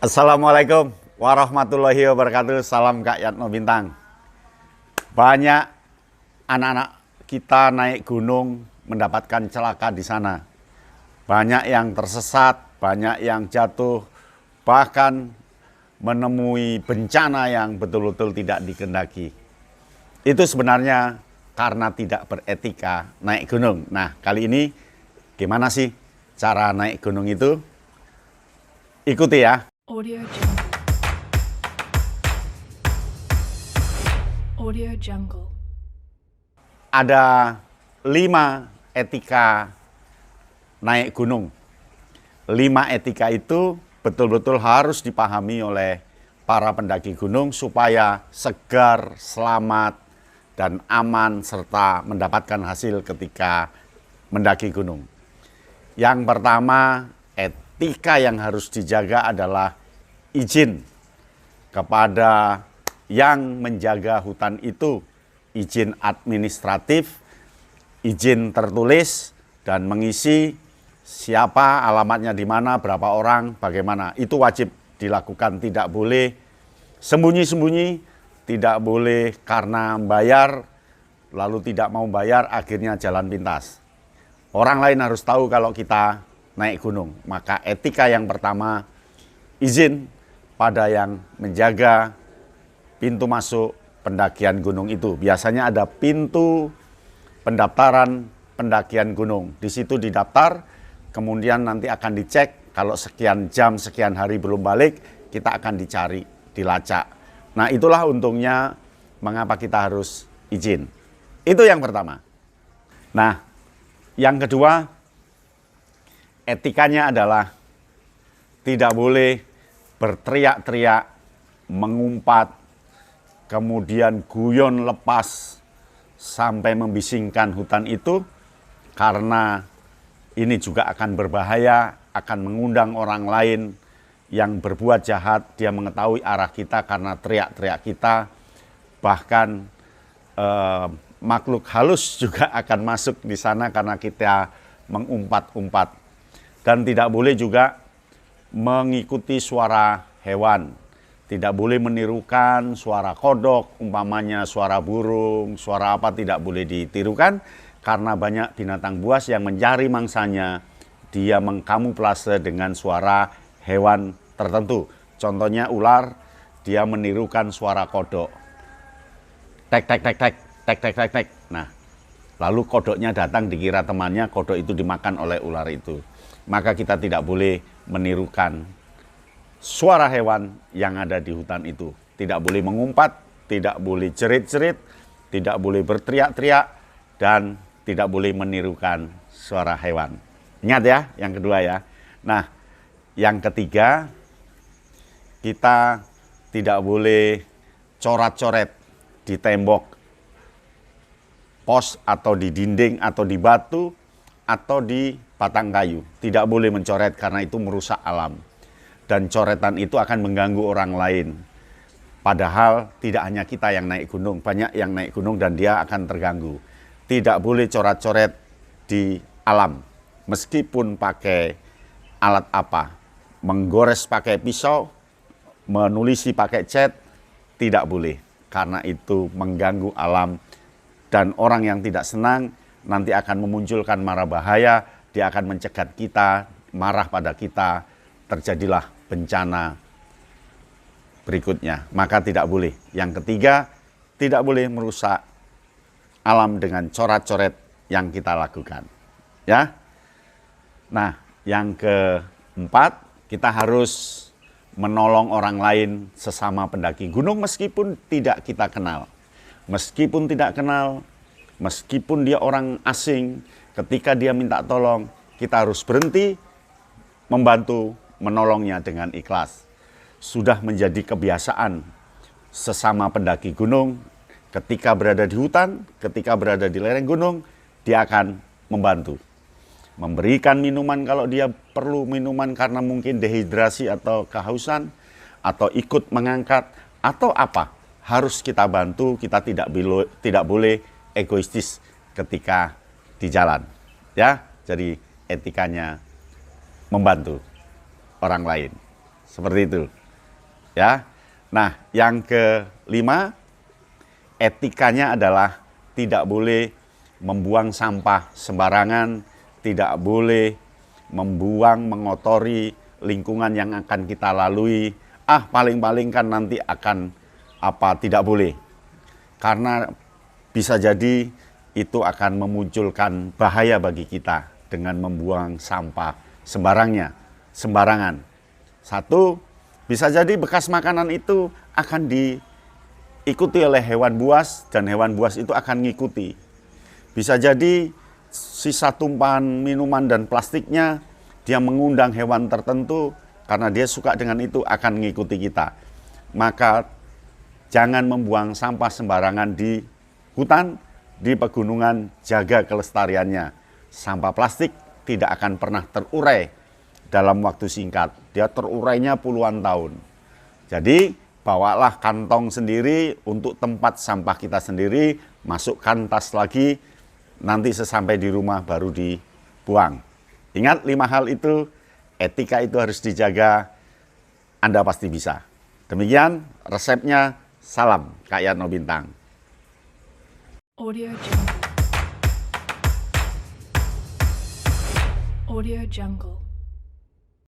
Assalamualaikum warahmatullahi wabarakatuh. Salam Kak Yatmo Bintang. Banyak anak-anak kita naik gunung mendapatkan celaka di sana. Banyak yang tersesat, banyak yang jatuh, bahkan menemui bencana yang betul-betul tidak dikehendaki. Itu sebenarnya karena tidak beretika naik gunung. Nah, kali ini gimana sih cara naik gunung itu? Ikuti ya. Audio Jungle. Audio Jungle. Ada 5 etika naik gunung. 5 etika itu betul-betul harus dipahami oleh para pendaki gunung supaya segar, selamat, dan aman serta mendapatkan hasil ketika mendaki gunung. Yang pertama, etika yang harus dijaga adalah izin kepada yang menjaga hutan itu, izin administratif, izin tertulis, dan mengisi siapa, alamatnya di mana, berapa orang, bagaimana. Itu wajib dilakukan, tidak boleh sembunyi-sembunyi, tidak boleh karena bayar, lalu tidak mau bayar, akhirnya jalan pintas. Orang lain harus tahu kalau kita naik gunung. Maka etika yang pertama, izin pada yang menjaga pintu masuk pendakian gunung itu. Biasanya ada pintu pendaftaran pendakian gunung. Di situ didaftar, kemudian nanti akan dicek. Kalau sekian jam, sekian hari belum balik, kita akan dicari, dilacak. Nah, itulah untungnya mengapa kita harus izin. Itu yang pertama. Nah, yang kedua, etikanya adalah tidak boleh berteriak-teriak, mengumpat, kemudian guyon lepas sampai membisingkan hutan itu, karena ini juga akan berbahaya, akan mengundang orang lain yang berbuat jahat. Dia mengetahui arah kita karena teriak-teriak kita, bahkan makhluk halus juga akan masuk di sana karena kita mengumpat-umpat. Dan tidak boleh juga mengikuti suara hewan. Tidak boleh menirukan suara kodok, umpamanya suara burung, suara apa tidak boleh ditirukan. Karena banyak binatang buas yang mencari mangsanya, dia mengkamuflase dengan suara hewan tertentu. Contohnya ular, dia menirukan suara kodok. Tek, tek, tek, tek, tek, tek, tek, tek. Nah, lalu kodoknya datang, dikira temannya, kodok itu dimakan oleh ular itu. Maka kita tidak boleh menirukan suara hewan yang ada di hutan itu. Tidak boleh mengumpat, tidak boleh jerit-jerit, tidak boleh berteriak-teriak, dan tidak boleh menirukan suara hewan. Ingat ya, yang kedua ya. Nah, yang ketiga, kita tidak boleh coret-coret di tembok pos atau di dinding atau di batu atau di batang kayu. Tidak boleh mencoret karena itu merusak alam. Dan coretan itu akan mengganggu orang lain. Padahal tidak hanya kita yang naik gunung, banyak yang naik gunung dan dia akan terganggu. Tidak boleh coret-coret di alam, meskipun pakai alat apa. Menggores pakai pisau, menulisi pakai cat, tidak boleh. Karena itu mengganggu alam. Dan orang yang tidak senang nanti akan memunculkan mara bahaya, dia akan mencegat kita, marah pada kita, terjadilah bencana berikutnya. Maka tidak boleh. Yang ketiga, tidak boleh merusak alam dengan coret-coret yang kita lakukan. Ya. Nah, yang keempat, kita harus menolong orang lain sesama pendaki gunung meskipun tidak kita kenal. Meskipun tidak kenal, meskipun dia orang asing, ketika dia minta tolong, kita harus berhenti membantu, menolongnya dengan ikhlas. Sudah menjadi kebiasaan sesama pendaki gunung, ketika berada di hutan, ketika berada di lereng gunung, dia akan membantu. Memberikan minuman kalau dia perlu minuman karena mungkin dehidrasi atau kehausan, atau ikut mengangkat, atau apa. Harus kita bantu, kita tidak boleh egoistis ketika di jalan. Ya, jadi etikanya membantu orang lain Seperti itu. Ya. Nah, yang kelima, etikanya adalah tidak boleh membuang sampah sembarangan, tidak boleh membuang, mengotori lingkungan yang akan kita lalui. Paling-paling kan nanti akan tidak boleh. Karena bisa jadi itu akan memunculkan bahaya bagi kita dengan membuang sampah sembarangan. Satu, bisa jadi bekas makanan itu akan diikuti oleh hewan buas dan hewan buas itu akan mengikuti. Bisa jadi sisa tumpahan minuman dan plastiknya dia mengundang hewan tertentu karena dia suka dengan itu akan mengikuti kita. Maka jangan membuang sampah sembarangan di hutan, di pegunungan, jaga kelestariannya. Sampah plastik tidak akan pernah terurai dalam waktu singkat. Dia terurainya puluhan tahun. Jadi bawalah kantong sendiri untuk tempat sampah kita sendiri, masukkan tas lagi, nanti sesampai di rumah baru dibuang. Ingat 5 hal itu, etika itu harus dijaga, Anda pasti bisa. Demikian resepnya, salam Kak Yatno Bintang. Audio Jungle. Audio Jungle.